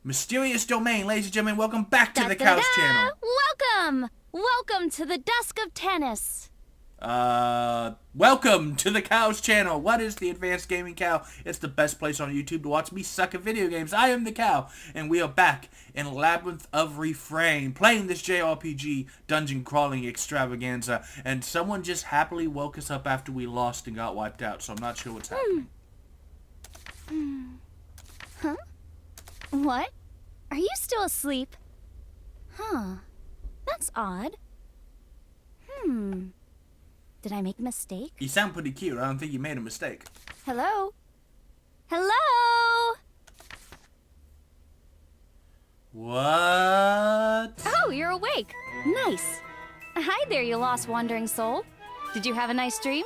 Mysterious Domain, ladies and gentlemen, welcome back to the Couch Channel. Welcome to the dusk of tennis. Welcome to the Couch Channel. What is the Advanced Gaming Cow? It's the best place on YouTube to watch me suck at video games. I am the Cow, and we are back in Labyrinth of Refrain, playing this JRPG dungeon crawling extravaganza, and someone just happily woke us up after we lost and got wiped out, so I'm not sure what's happening. Huh? What? Are you still asleep? Huh. That's odd. Did I make a mistake? You sound pretty cute. I don't think you made a mistake. Hello? Hello? What? Oh, you're awake. Nice. Hi there, you lost wandering soul. Did you have a nice dream?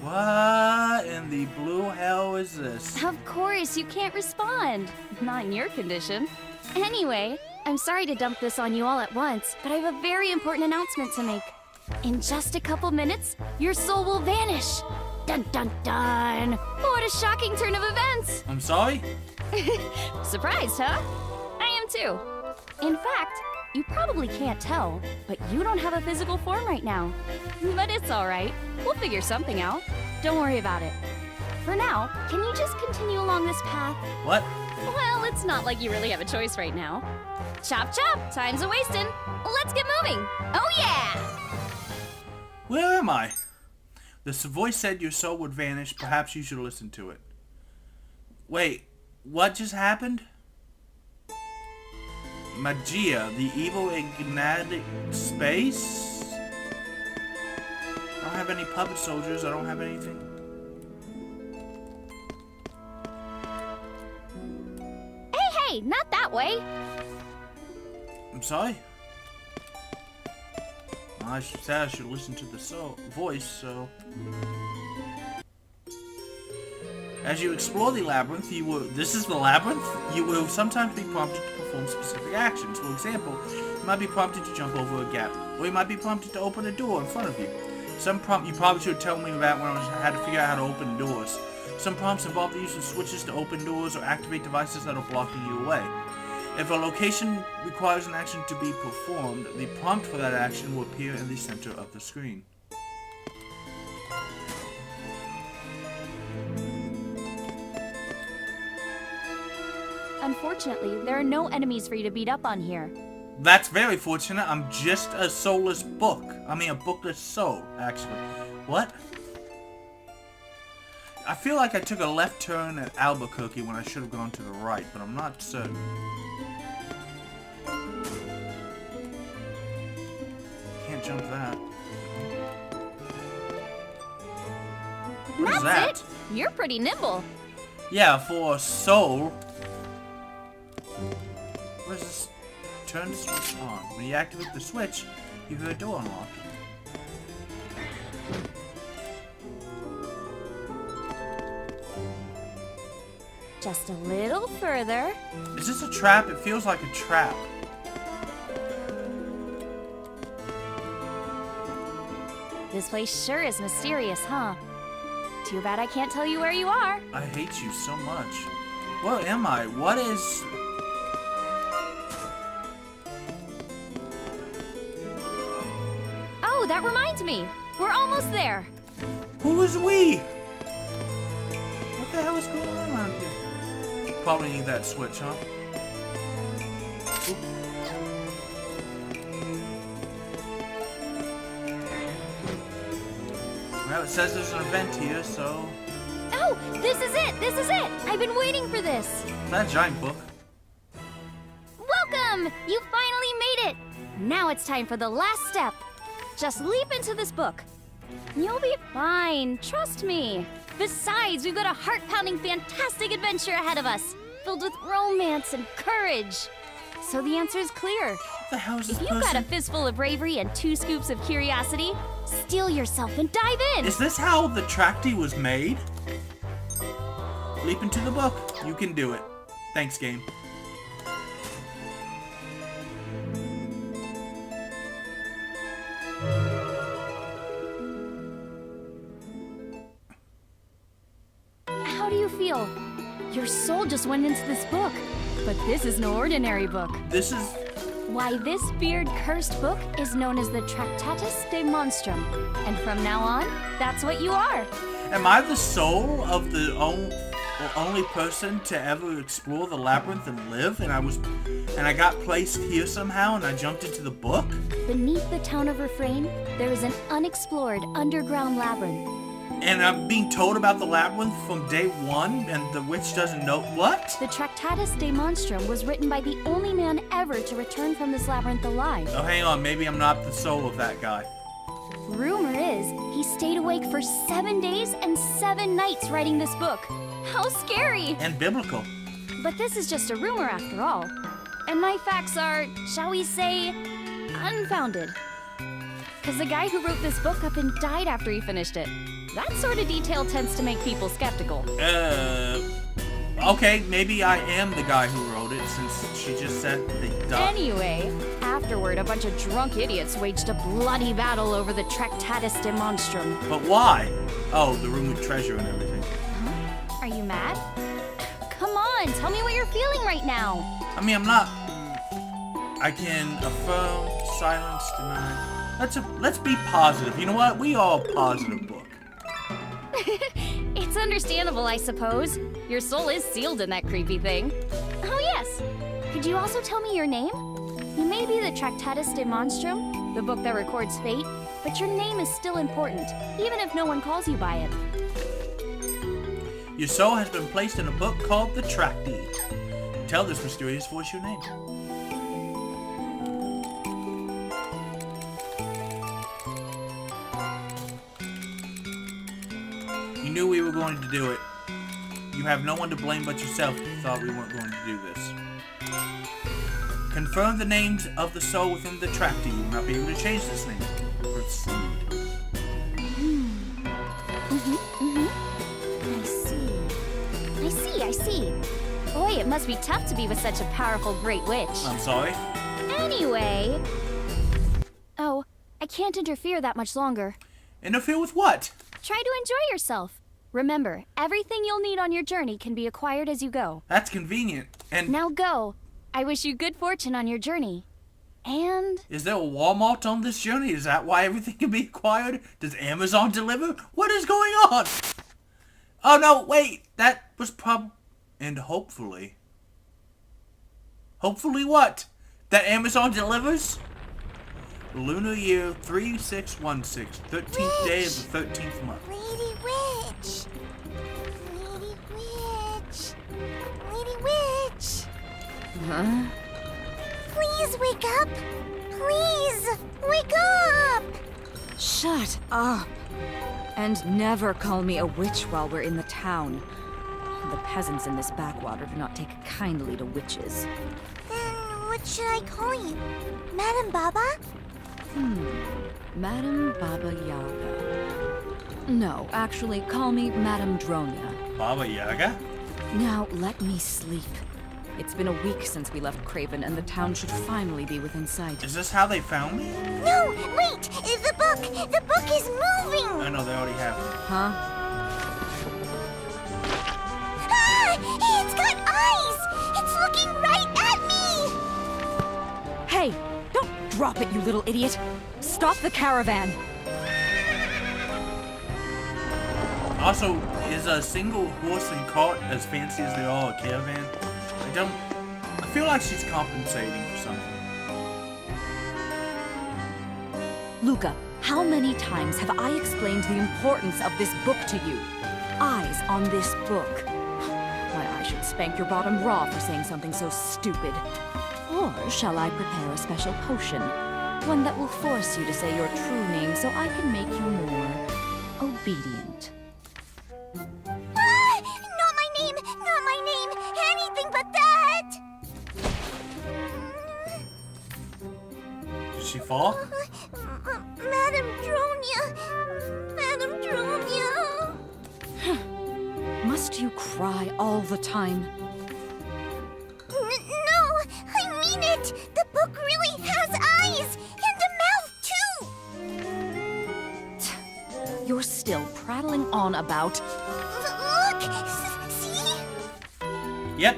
What in the blue hell is this? Of course, you can't respond. Not in your condition. Anyway, I'm sorry to dump this on you all at once, but I have a very important announcement to make. In just a couple minutes, your soul will vanish. Dun dun dun! What a shocking turn of events! I'm sorry? Surprised, huh? I am too. In fact, you probably can't tell, but you don't have a physical form right now. But it's alright. We'll figure something out. Don't worry about it. For now, can you just continue along this path? What? Well, it's not like you really have a choice right now. Chop chop, time's a-wasting. Let's get moving. Oh yeah! Where am I? The voice said your soul would vanish. Perhaps you should listen to it. Wait, what just happened? Magia, the evil enigmatic space? I don't have any puppet soldiers. I don't have anything. Hey, not that way. I'm sorry? I said I should listen to the voice, so... As you explore the labyrinth, this is the labyrinth? You will sometimes be prompted to perform specific actions. For example, you might be prompted to jump over a gap, or you might be prompted to open a door in front of you. Some prompt you probably should tell me about when I had to figure out how to open doors. Some prompts involve the use of switches to open doors or activate devices that are blocking you away. If a location requires an action to be performed, the prompt for that action will appear in the center of the screen. Unfortunately, there are no enemies for you to beat up on here. That's very fortunate. I'm just a soulless book. I mean, a bookless soul, actually. What? I feel like I took a left turn at Albuquerque when I should have gone to the right, but I'm not certain. Can't jump that. What is that? That's it. You're pretty nimble. Yeah, for a soul. What is this? Turn the switch on. When you activate the switch, you hear a door unlock. Just a little further. Is this a trap? It feels like a trap. This place sure is mysterious, huh? Too bad I can't tell you where you are. I hate you so much. Where am I? What is... Oh, that reminds me. We're almost there. Who is we? What the hell is going on around here? Probably need that switch, huh? Oop. Well, it says there's an event here, so... Oh, this is it. This is it. I've been waiting for this. Is that a giant book? Welcome. You finally made it. Now it's time for the last step. Just leap into this book. You'll be fine. Trust me. Besides, we've got a heart-pounding, fantastic adventure ahead of us, filled with romance and courage. So the answer is clear. What the hell is this If you've person? got a fistful of bravery and 2 scoops of curiosity, steel yourself and dive in. Is this how the Tracty was made? Leap into the book. You can do it. Thanks, game. How do you feel? Your soul just just went into this book. But this is no ordinary book. This is... Why, this beard-cursed book is known as the Tractatus de Monstrum. And from now on, that's what you are. Am I the soul of the only person to ever explore the labyrinth and live? And I got placed here somehow and I jumped into the book? Beneath the town of Refrain, there is an unexplored underground labyrinth. And I'm being told about the labyrinth from day one, and the witch doesn't know what? The Tractatus de Monstrum was written by the only man ever to return from this labyrinth alive. Oh, hang on, maybe I'm not the soul of that guy. Rumor is, he stayed awake for 7 days and 7 nights writing this book. How scary! And biblical. But this is just a rumor after all. And my facts are, shall we say, unfounded. Because the guy who wrote this book up and died after he finished it. That sort of detail tends to make people skeptical. Okay, maybe I am the guy who wrote it, since she just said they died. Anyway, afterward, a bunch of drunk idiots waged a bloody battle over the Tractatus de Monstrum. But why? Oh, the rumored treasure and everything. Huh? Are you mad? Come on, tell me what you're feeling right now. I mean, I'm not... I can affirm, silence, deny. Let's be positive. You know what? We are a positive book. It's understandable, I suppose. Your soul is sealed in that creepy thing. Oh, yes. Could you also tell me your name? You may be the Tractatus de Monstrum, the book that records fate, but your name is still important, even if no one calls you by it. Your soul has been placed in a book called The Tractee. Tell this mysterious voice your name. You knew we were going to do it. You have no one to blame but yourself if you thought we weren't going to do this. Confirm the names of the soul within the Tractee. You will not be able to change this name. Proceed. I see. Boy, it must be tough to be with such a powerful great witch. I'm sorry? Anyway... Oh, I can't interfere that much longer. Interfere with what? Try to enjoy yourself. Remember, everything you'll need on your journey can be acquired as you go. That's convenient. And now go. I wish you good fortune on your journey. And... Is there a Walmart on this journey? Is that why everything can be acquired? Does Amazon deliver? What is going on? Oh no, wait. That was and hopefully. Hopefully what? That Amazon delivers? Lunar year 3616, 13th day of the 13th month. Lady Witch! Lady Witch! Lady Witch! Huh? Please wake up! Please! Wake up! Shut up! And never call me a witch while we're in the town. The peasants in this backwater do not take kindly to witches. Then what should I call you? Madam Baba? Madam Baba Yaga. No, actually, call me Madam Dronia. Baba Yaga? Now, let me sleep. It's been a week since we left Craven, and the town should finally be within sight. Is this how they found me? No, wait! The book! The book is moving! I know, they already have me. Huh? Ah! It's got eyes! It's looking right at me! Hey! Don't drop it, you little idiot! Stop the caravan! Also, is a single horse and cart as fancy as they are a caravan? I feel like she's compensating for something. Luca, how many times have I explained the importance of this book to you? Eyes on this book. Why, I should spank your bottom raw for saying something so stupid. Or shall I prepare a special potion? One that will force you to say your true name so I can make you more obedient. Ah! Not my name! Not my name! Anything but that! Did she fall? Madam Dronia! Madam Dronia! Must you cry all the time? No! I mean it! The book really has eyes! And a mouth, too! You're still prattling on about... Look! See? Yep,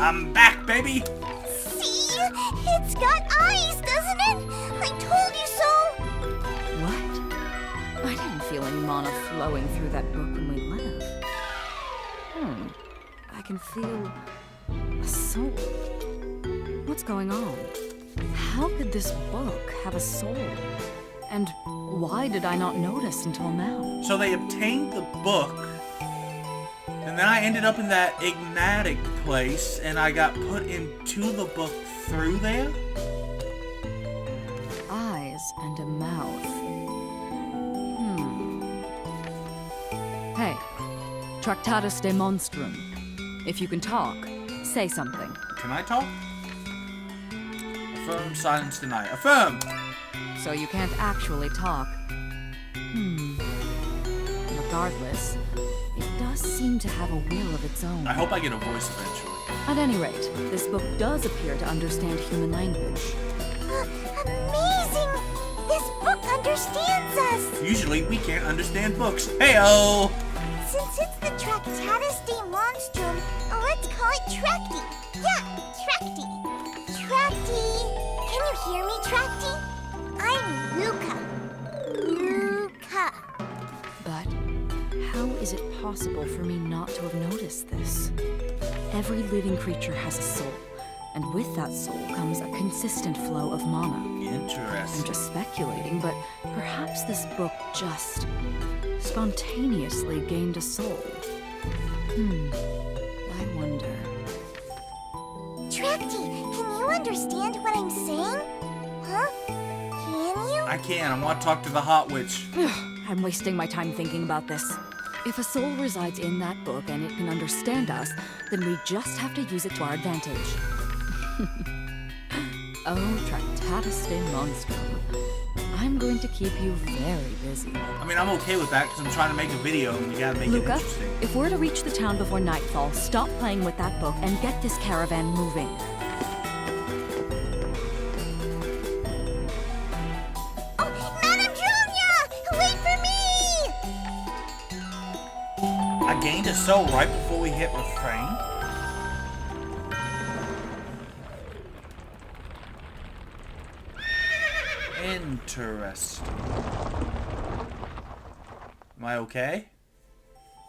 I'm back, baby! See? It's got eyes, doesn't it? I told you so! What? I didn't feel any mana flowing through that book when we left. I can feel a soul. What's going on? How could this book have a soul? And why did I not notice until now? So they obtained the book, and then I ended up in that ignatic place, and I got put into the book through there? Eyes and a mouth. Hey, Tractatus de Monstrum. If you can talk, say something. Can I talk? Affirm, silence, deny. Affirm! So you can't actually talk. Regardless, it does seem to have a will of its own. I hope I get a voice eventually. At any rate, this book does appear to understand human language. Amazing! This book understands us! Usually we can't understand books. Hey-oh! Since it's the Tractatus de Monstrum, let's call it Tracty. Yeah, Tracty. Tracty. Can you hear me, Tracty? I'm Luca. Luca. But how is it possible for me not to have noticed this? Every living creature has a soul, and with that soul comes a consistent flow of mana. I'm Interesting. just speculating, but perhaps this book just spontaneously gained a soul. I wonder. Tracty, can you understand what I'm saying? Huh? Can you? I can. I want to talk to the Hot Witch. I'm wasting my time thinking about this. If a soul resides in that book and it can understand us, then we just have to use it to our advantage. Oh, Tractatus de Monstrum. I'm going to keep you very busy. I mean, I'm okay with that because I'm trying to make a video and we gotta make it Luca, interesting. if we're to reach the town before nightfall, stop playing with that book and get this caravan moving. Oh, Madame Julia! Wait for me! I gained a soul right before we hit Refrain. Interesting. Am I okay?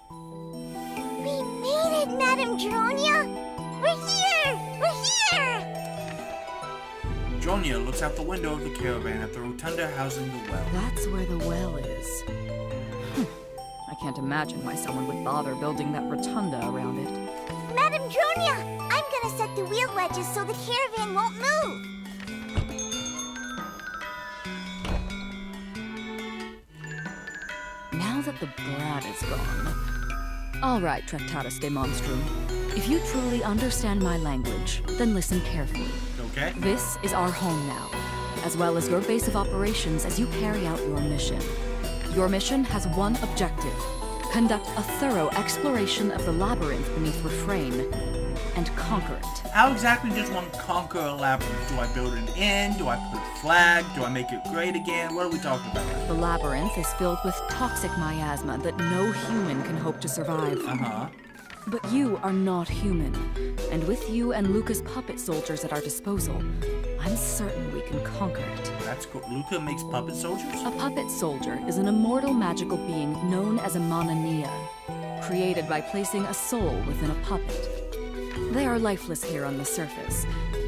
We made it, Madame Julia! We're here! We're here! Jonia looks out the window of the caravan at the rotunda housing the well. That's where the well is. I can't imagine why someone would bother building that rotunda around it. Madame Julia! I'm gonna set the wheel wedges so the caravan won't move! Now that the brat is gone... All right, Tractatus de Monstrum. If you truly understand my language, then listen carefully. Okay? This is our home now, as well as your base of operations as you carry out your mission. Your mission has one objective: conduct a thorough exploration of the labyrinth beneath Refrain, and conquer it. How exactly does one conquer a labyrinth? Do I build an inn? Do I put a flag? Do I make it great again? What are we talking about? The labyrinth is filled with toxic miasma that no human can hope to survive. Uh-huh. But you are not human, and with you and Luca's puppet soldiers at our disposal, I'm certain we can conquer it. That's cool. Luca makes puppet soldiers? A puppet soldier is an immortal magical being known as a manania, created by placing a soul within a puppet. They are lifeless here on the surface,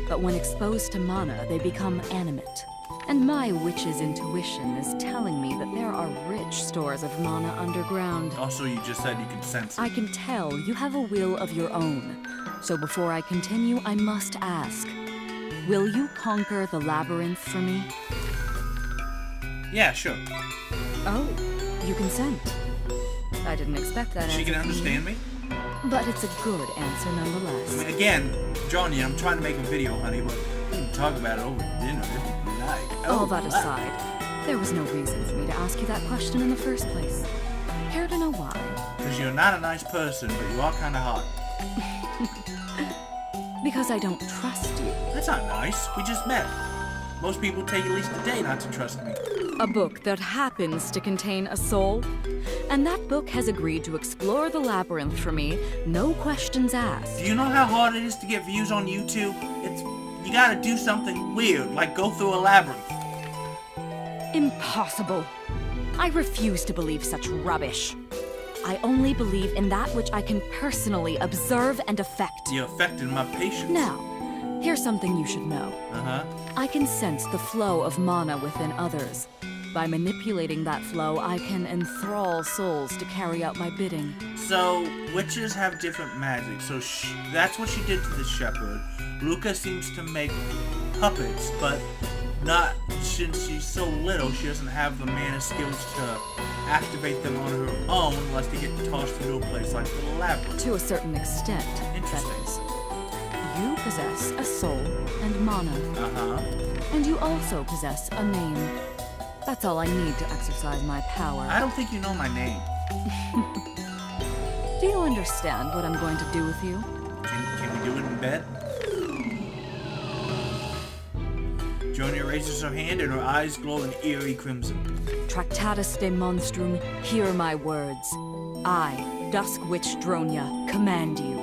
but when exposed to mana, they become animate. And my witch's intuition is telling me that there are rich stores of mana underground. Also, you just said you can sense it. I can tell you have a will of your own. So before I continue, I must ask, will you conquer the labyrinth for me? Yeah, sure. Oh, you consent. I didn't expect that She answer can from you. understand me? But it's a good answer nonetheless. I mean, again, Johnny, I'm trying to make a video, honey, but we can talk about it over dinner if you like. All that aside, there was no reason for me to ask you that question in the first place. Care to know why? Because you're not a nice person, but you are kind of hot. Because I don't trust you. That's not nice. We just met. Most people take at least a day not to trust me. A book that happens to contain a soul? and that book has agreed to explore the labyrinth for me, no questions asked. Do you know how hard it is to get views on YouTube? You gotta do something weird, like go through a labyrinth. Impossible. I refuse to believe such rubbish. I only believe in that which I can personally observe and affect. You're affecting my patience. Now, here's something you should know. I can sense the flow of mana within others. By manipulating that flow, I can enthrall souls to carry out my bidding. So, witches have different magic, so that's what she did to the shepherd. Luca seems to make puppets, but not since she's so little, she doesn't have the mana skills to activate them on her own unless they get tossed into a place like the labyrinth. To a certain extent, that Interesting. is. You possess a soul and mana. And you also possess a name. That's all I need to exercise my power. I don't think you know my name. Do you understand what I'm going to do with you? Can we do it in bed? Jonia raises her hand and her eyes glow an eerie crimson. Tractatus de monstrum, hear my words. I, Dusk Witch Dronia, command you.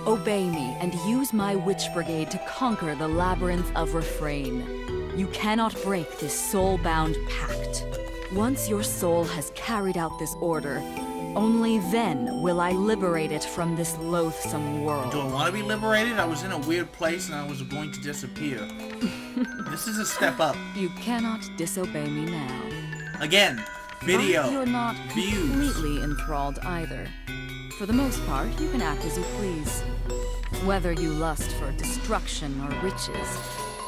Obey me and use my witch brigade to conquer the Labyrinth of Refrain. You cannot break this soul-bound pact. Once your soul has carried out this order, only then will I liberate it from this loathsome world. Do I want to be liberated? I was in a weird place and I was going to disappear. This is a step up. You cannot disobey me now. Again, video, But you're not views. completely enthralled either. For the most part, you can act as you please. Whether you lust for destruction or riches,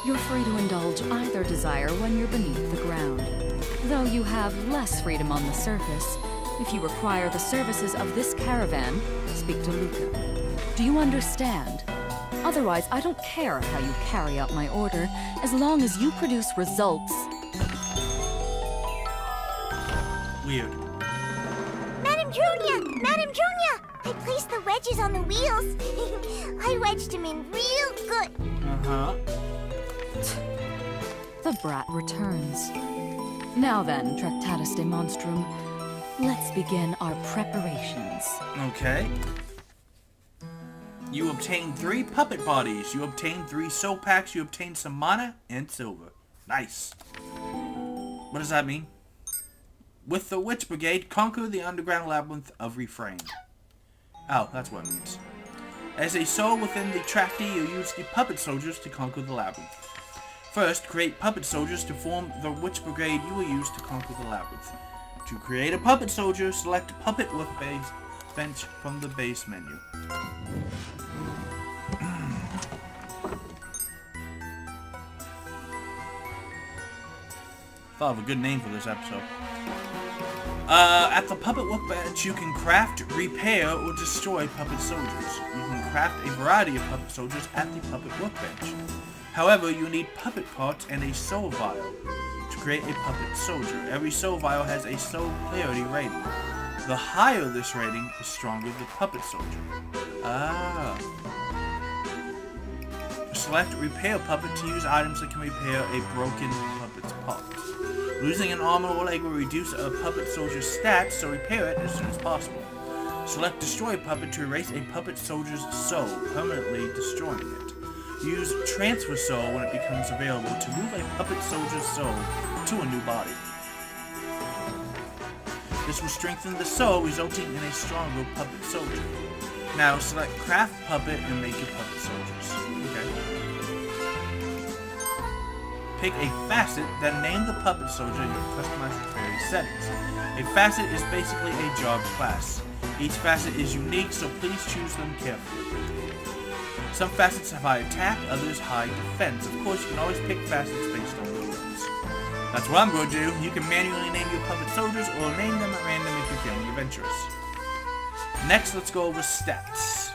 you're free to indulge either desire when you're beneath the ground. Though you have less freedom on the surface, if you require the services of this caravan, speak to Luca. Do you understand? Otherwise, I don't care how you carry out my order, as long as you produce results. Weird. Madam Junia! Madam Junia! I placed the wedges on the wheels. I wedged them in real good. The brat returns. Now then, Tractatus de monstrum, let's begin our preparations. Okay. You obtain 3 puppet bodies. You obtain 3 soul packs. You obtain some mana and silver. Nice. What does that mean? With the Witch Brigade, conquer the underground labyrinth of Refrain. Oh, that's what it means. As a soul within the Tracty, you use the puppet soldiers to conquer the labyrinth. First, create puppet soldiers to form the Witch Brigade you will use to conquer the labyrinth. To create a puppet soldier, select Puppet with base bench from the base menu. Thought of a good name for this episode. At the Puppet Workbench, you can craft, repair, or destroy puppet soldiers. You can craft a variety of puppet soldiers at the Puppet Workbench. However, you need puppet parts and a soul vial to create a puppet soldier. Every soul vial has a soul clarity rating. The higher this rating, the stronger the puppet soldier. Select Repair Puppet to use items that can repair a broken puppet's parts. Losing an arm or leg will reduce a puppet soldier's stats, so repair it as soon as possible. Select Destroy Puppet to erase a puppet soldier's soul, permanently destroying it. Use Transfer Soul when it becomes available to move a puppet soldier's soul to a new body. This will strengthen the soul, resulting in a stronger puppet soldier. Now select Craft Puppet and make your puppet soldiers. Okay. Pick a facet, then name the puppet soldier in your customized various settings. A facet is basically a job class. Each facet is unique, so please choose them carefully. Some facets have high attack, others high defense. Of course, you can always pick facets based on your rules. That's what I'm going to do. You can manually name your puppet soldiers or name them at random if you're feeling adventurous. Next, let's go over stats.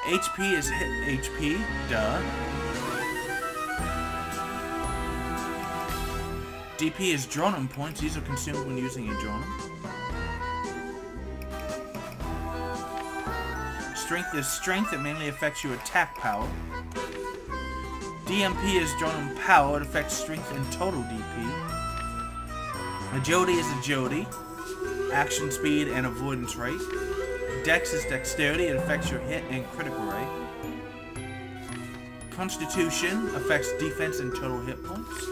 HP is hit HP, duh. DP is Dronum points. These are consumed when using a Dronum. Strength is strength. It mainly affects your attack power. DMP is Dronum power. It affects strength and total DP. Agility is agility. action speed, and avoidance rate. Dex is dexterity, it affects your hit and critical rate. Constitution affects defense and total hit points.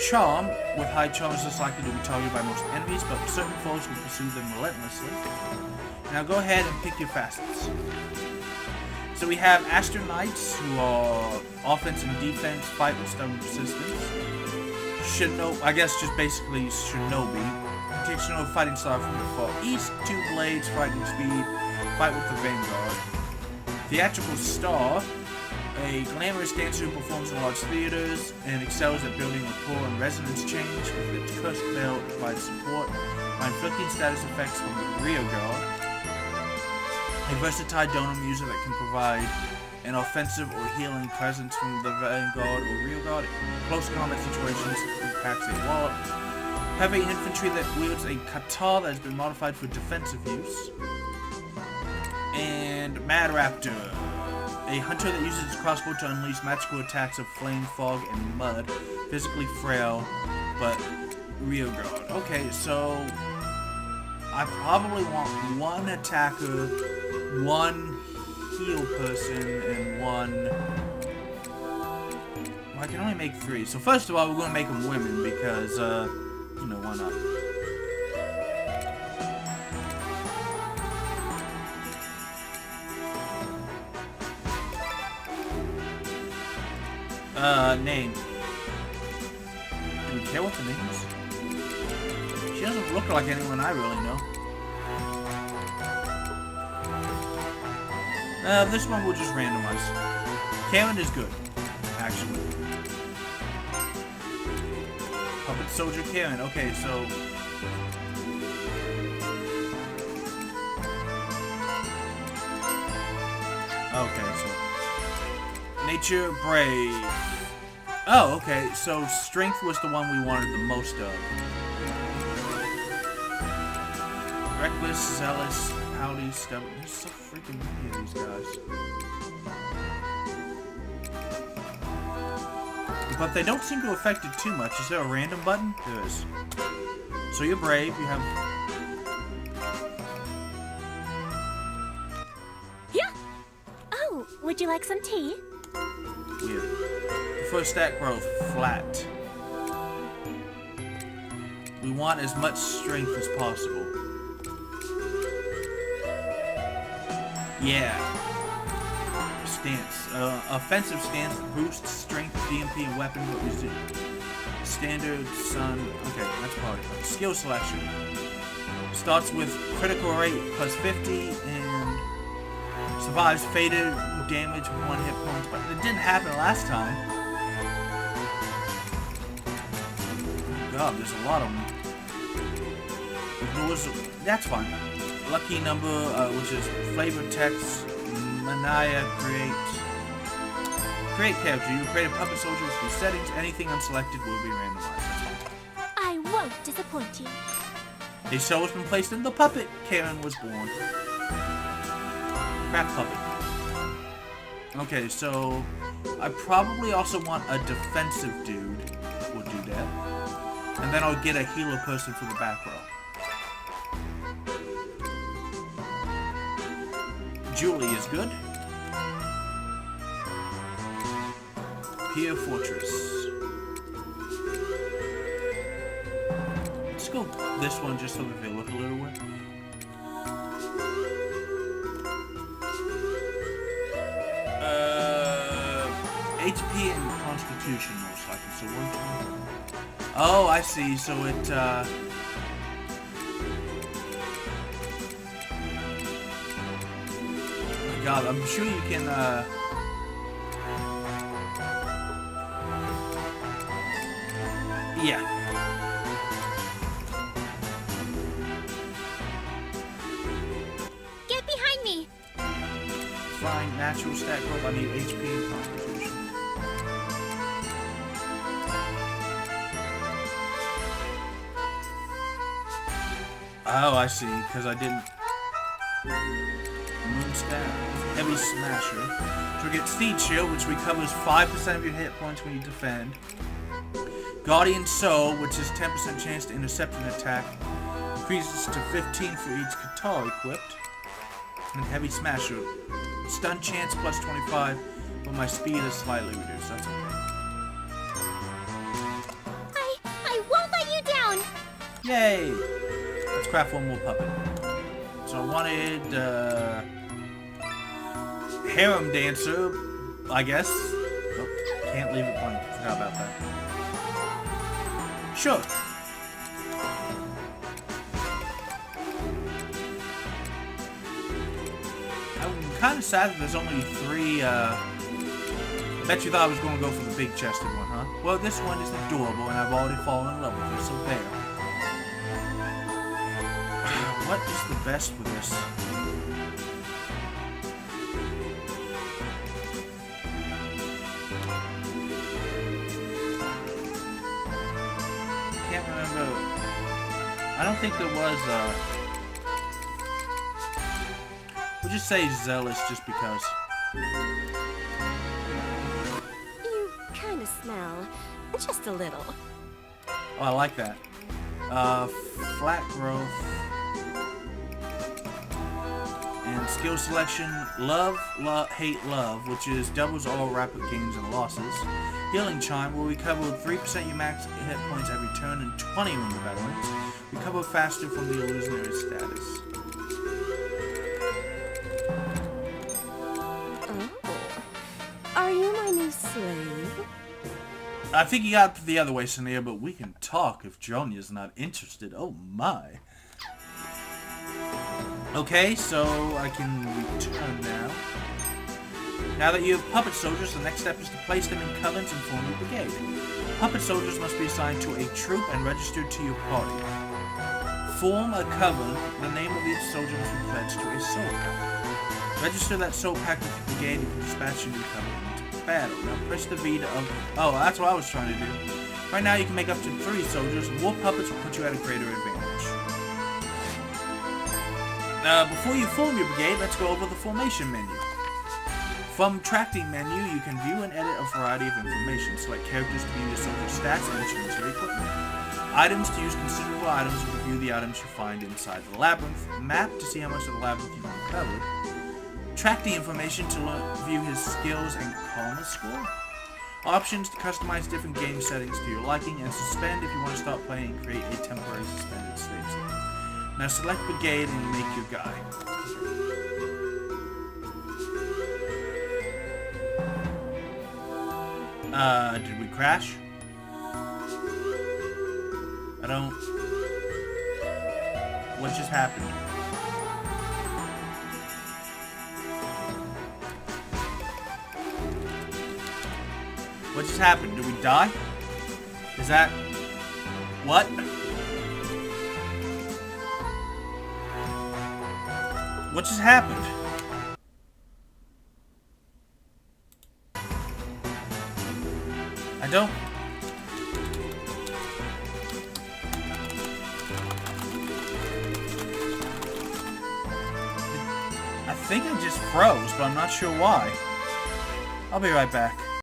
Charm, with high charm, is less likely to be targeted by most enemies, but certain foes will pursue them relentlessly. Now go ahead and pick your facets. So we have Astral Knights, who are offense and defense, fight with stun resistance. Shinobi, I guess just basically Shinobi. Traditional fighting style from the far east, 2 blades, frightening speed, fight with the Vanguard. Theatrical Star, a glamorous dancer who performs in large theaters and excels at building rapport and resonance change with its cursed bell to provide support by inflicting status effects from the rear guard. A versatile donor user that can provide an offensive or healing presence from the Vanguard or rear guard in close combat situations who packs a wallop. Heavy infantry that wields a kata that has been modified for defensive use. And Mad Raptor, a hunter that uses his crossbow to unleash magical attacks of flame, fog, and mud. Physically frail, but rear guard. Okay, so I probably want 1 attacker, 1 heal person, and 1... Well, I can only make 3. So first of all, we're going to make them women because, you know, why not? Name. Do we care what the name is? She doesn't look like anyone I really know. This one we'll just randomize. Karen is good, actually. Puppet Soldier Karen. Okay, so... Okay, so... Nature, brave. Oh, okay, so strength was the one we wanted the most of. Reckless, zealous, pouty, stubborn. There's so freaking many of these guys. But they don't seem to affect it too much. Is there a random button? There is. So you're brave, you have... Yeah. Oh, would you like some tea? Weird. For stat growth, flat. We want as much strength as possible. Yeah. Stance. Offensive stance boosts strength, DMP, and weapon, but we do. Standard, sun. Okay, that's probably fine. Skill selection. Starts with critical rate plus 50 and survives faded damage with 1 hit point, but it didn't happen last time. Oh god, there's a lot of them. Ignores, that's fine. Lucky number, which is flavor text, Mania, create character. You create a puppet soldier with these settings. Anything unselected will be randomized. I won't disappoint you. A soul has been placed in the puppet. Karen was born. Crap puppet. Okay, so I probably also want a defensive dude. We'll do that. And then I'll get a healer person for the back row. Julie is good. Pier Fortress. Let's go this one just so that they look a little weird. HP and Constitution most likely. So 120. Oh, I see. So it oh my god, I'm sure you can yeah. Get behind me. Fine, natural stat growth. I need HP and Constitution. Oh, I see, because I didn't. Moonstab. Heavy Smasher. So we get Steed Shield, which recovers 5% of your hit points when you defend. Guardian Soul, which is 10% chance to intercept an attack. Increases to 15 for each guitar equipped. And Heavy Smasher. Stun chance plus 25, but my speed is slightly reduced. That's okay. I won't let you down. Yay! Let's craft one more puppet. So I wanted, Harem Dancer, I guess. Oh, can't leave it blank. Forgot about that. Sure. I'm kind of sad that there's only 3, bet you thought I was going to go for the big chested one, huh? Well, this one is adorable, and I've already fallen in love with her, so there. What is the best with this? Can't remember. I don't think there was, we'll just say Zealous just because. You kind of smell. Just a little. Oh, I like that. Flat growth. And skill selection, love, hate, love, which is doubles all rapid gains and losses. Healing Chime will recover 3% your max hit points every turn and 20 when you're veterans. Recover faster from the illusionary status. Oh. Are you my new slave? I think you got it the other way, Sania, but we can talk if Jonya's not interested. Oh my. Okay, so I can return now. Now that you have puppet soldiers, the next step is to place them in covens and form a brigade. Puppet soldiers must be assigned to a troop and registered to your party. Form a coven. The name of each soldier must be pledged to a soul pack. Register that soul pack with the brigade and you can dispatch your new coven into battle. Now press the V to... Oh, that's what I was trying to do. Right now you can make up to 3 soldiers. More puppets will put you at a greater advantage. Before you form your brigade, let's go over the formation menu. From Tracting menu, you can view and edit a variety of information. Select characters to view your soldier stats and instruments or equipment. Items to use consumable items to review the items you find inside the labyrinth. Map to see how much of the labyrinth you've uncovered. Tracting information to view his skills and karma score. Options to customize different game settings to your liking, and suspend if you want to stop playing and create a temporary suspended save state. Now select brigade and make your guy. Did we crash? I don't... What just happened? What just happened? Did we die? Is that... What? What just happened? I don't... I think I just froze, but I'm not sure why. I'll be right back.